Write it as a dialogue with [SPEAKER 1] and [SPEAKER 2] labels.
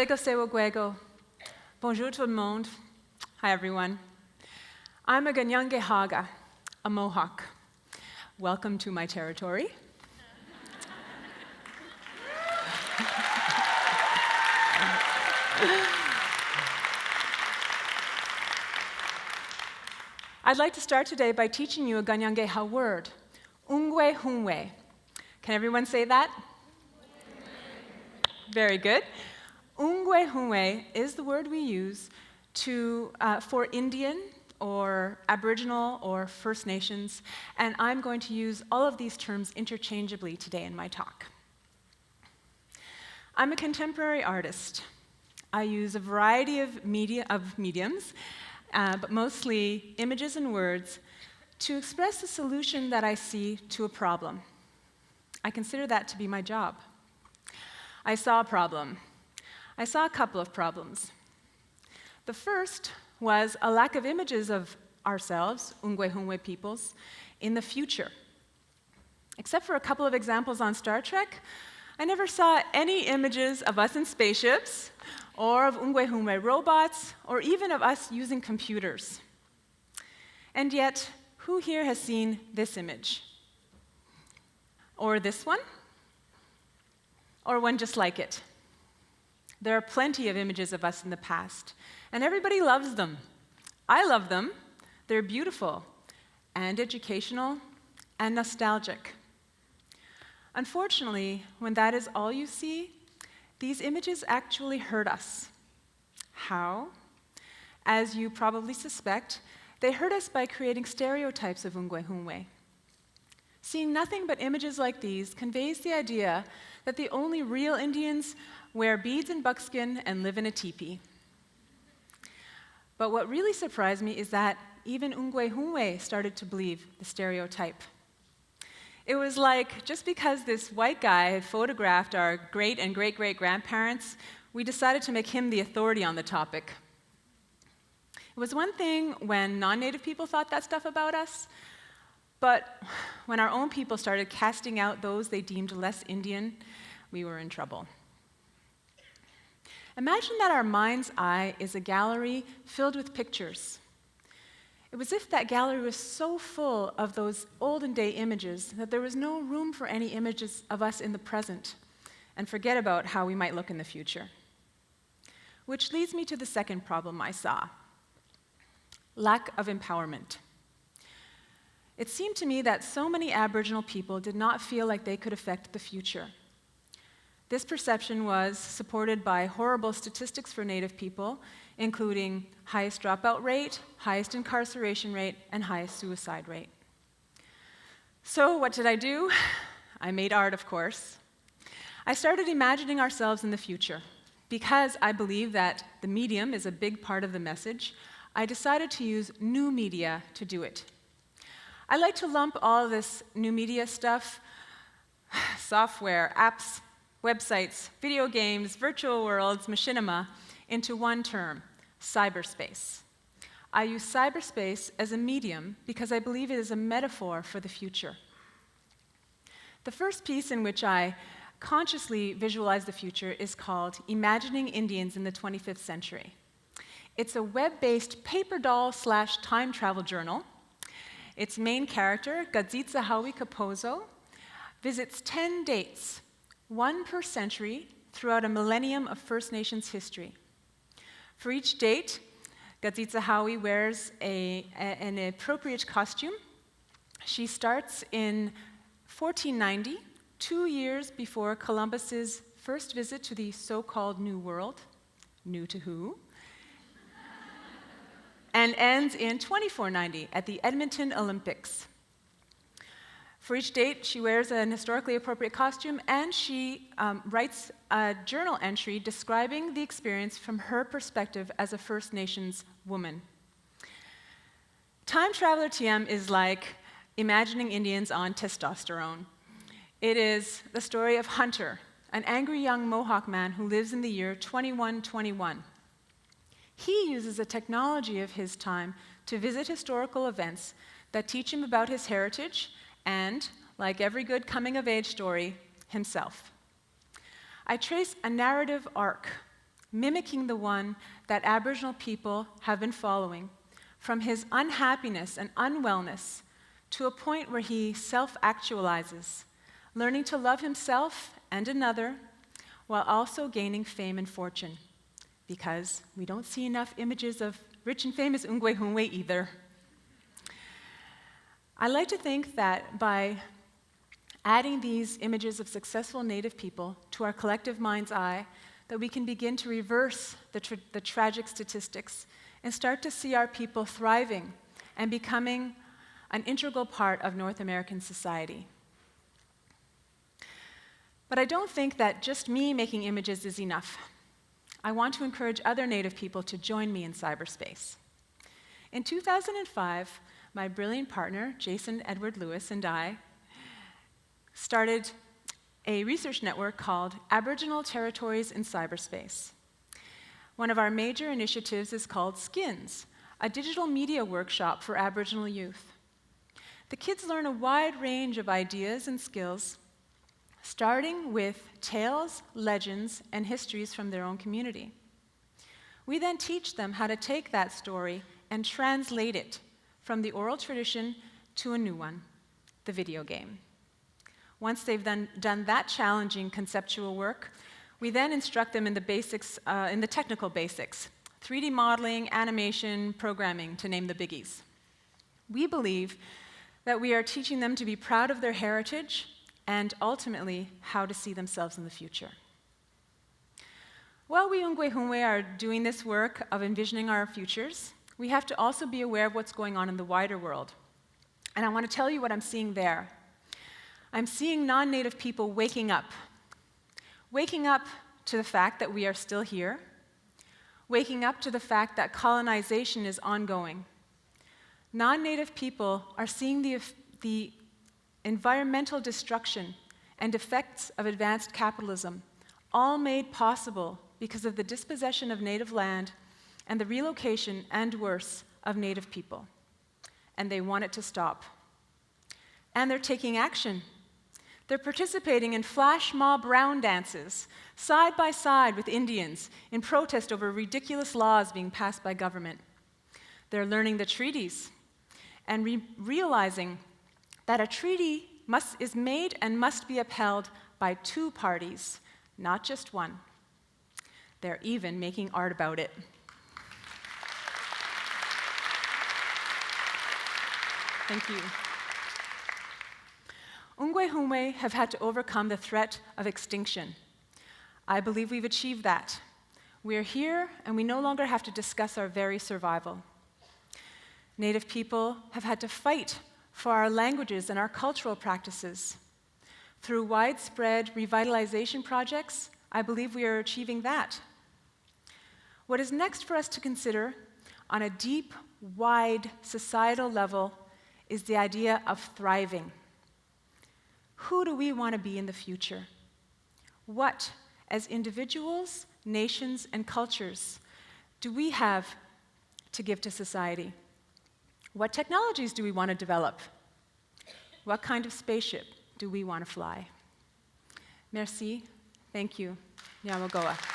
[SPEAKER 1] Sego Sewo Gwego. Bonjour tout le monde. Hi everyone. I'm a Ganyange Haga, a Mohawk. Welcome to my territory. I'd like to start today by teaching you a Ganyangeha word, ungwe hunwe. Can everyone say that? Very good. Ungwe hunwe is the word we use for Indian or Aboriginal or First Nations, and I'm going to use all of these terms interchangeably today in my talk. I'm a contemporary artist. I use a variety of mediums, but mostly images and words, to express a solution that I see to a problem. I consider that to be my job. I saw a problem. I saw a couple of problems. The first was a lack of images of ourselves, Ungwe Hunwe peoples, in the future. Except for a couple of examples on Star Trek, I never saw any images of us in spaceships, or of Ungwe Hunwe robots, or even of us using computers. And yet, who here has seen this image? Or this one? Or one just like it? There are plenty of images of us in the past, and everybody loves them. I love them. They're beautiful, and educational, and nostalgic. Unfortunately, when that is all you see, these images actually hurt us. How? As you probably suspect, they hurt us by creating stereotypes of Ungwe Hunwe. Seeing nothing but images like these conveys the idea that the only real Indians wear beads and buckskin and live in a teepee. But what really surprised me is that even Ungwe Hunwe started to believe the stereotype. It was like, just because this white guy had photographed our great and great-great-grandparents, we decided to make him the authority on the topic. It was one thing when non-Native people thought that stuff about us, but when our own people started casting out those they deemed less Indian, we were in trouble. Imagine that our mind's eye is a gallery filled with pictures. It was as if that gallery was so full of those olden day images that there was no room for any images of us in the present, and forget about how we might look in the future. Which leads me to the second problem I saw: lack of empowerment. It seemed to me that so many Aboriginal people did not feel like they could affect the future. This perception was supported by horrible statistics for Native people, including highest dropout rate, highest incarceration rate, and highest suicide rate. So what did I do? I made art, of course. I started imagining ourselves in the future. Because I believe that the medium is a big part of the message, I decided to use new media to do it. I like to lump all this new media stuff, software, apps, websites, video games, virtual worlds, machinima, into one term: cyberspace. I use cyberspace as a medium because I believe it is a metaphor for the future. The first piece in which I consciously visualize the future is called Imagining Indians in the 25th Century. It's a web-based paper doll/time travel journal. Its main character, Gadzitsa Hawi Kaposo, visits 10 dates, one per century, throughout a millennium of First Nations history. For each date, Gadzitsa Hawi wears an appropriate costume. She starts in 1490, 2 years before Columbus's first visit to the so-called New World, new to who, and ends in 2490 at the Edmonton Olympics. For each date, she wears an historically appropriate costume, and she writes a journal entry describing the experience from her perspective as a First Nations woman. Time Traveler TM is like imagining Indians on testosterone. It is the story of Hunter, an angry young Mohawk man who lives in the year 2121. He uses a technology of his time to visit historical events that teach him about his heritage and, like every good coming-of-age story, himself. I trace a narrative arc mimicking the one that Aboriginal people have been following, from his unhappiness and unwellness to a point where he self-actualizes, learning to love himself and another, while also gaining fame and fortune, because we don't see enough images of rich and famous Ungwe either. I like to think that by adding these images of successful Native people to our collective mind's eye, that we can begin to reverse the tragic statistics and start to see our people thriving and becoming an integral part of North American society. But I don't think that just me making images is enough. I want to encourage other Native people to join me in cyberspace. In 2005, my brilliant partner, Jason Edward Lewis, and I started a research network called Aboriginal Territories in Cyberspace. One of our major initiatives is called SKINS, a digital media workshop for Aboriginal youth. The kids learn a wide range of ideas and skills, starting with tales, legends, and histories from their own community. We then teach them how to take that story and translate it from the oral tradition to a new one, the video game. Once they've done that challenging conceptual work, we then instruct them in the basics, in the technical basics, 3D modeling, animation, programming, to name the biggies. We believe that we are teaching them to be proud of their heritage and ultimately how to see themselves in the future. While we Ungwe are doing this work of envisioning our futures, we have to also be aware of what's going on in the wider world. And I want to tell you what I'm seeing there. I'm seeing non-Native people waking up to the fact that we are still here, waking up to the fact that colonization is ongoing. Non-Native people are seeing the environmental destruction and effects of advanced capitalism, all made possible because of the dispossession of Native land and the relocation, and worse, of Native people. And they want it to stop. And they're taking action. They're participating in flash mob round dances, side by side with Indians, in protest over ridiculous laws being passed by government. They're learning the treaties and realizing that a treaty is made and must be upheld by two parties, not just one. They're even making art about it. Thank you. Ungwe have had to overcome the threat of extinction. I believe we've achieved that. We're here, and we no longer have to discuss our very survival. Native people have had to fight for our languages and our cultural practices. Through widespread revitalization projects, I believe we are achieving that. What is next for us to consider on a deep, wide societal level is the idea of thriving. Who do we want to be in the future? What, as individuals, nations, and cultures, do we have to give to society? What technologies do we want to develop? What kind of spaceship do we want to fly? Merci. Thank you. Nyawagoa.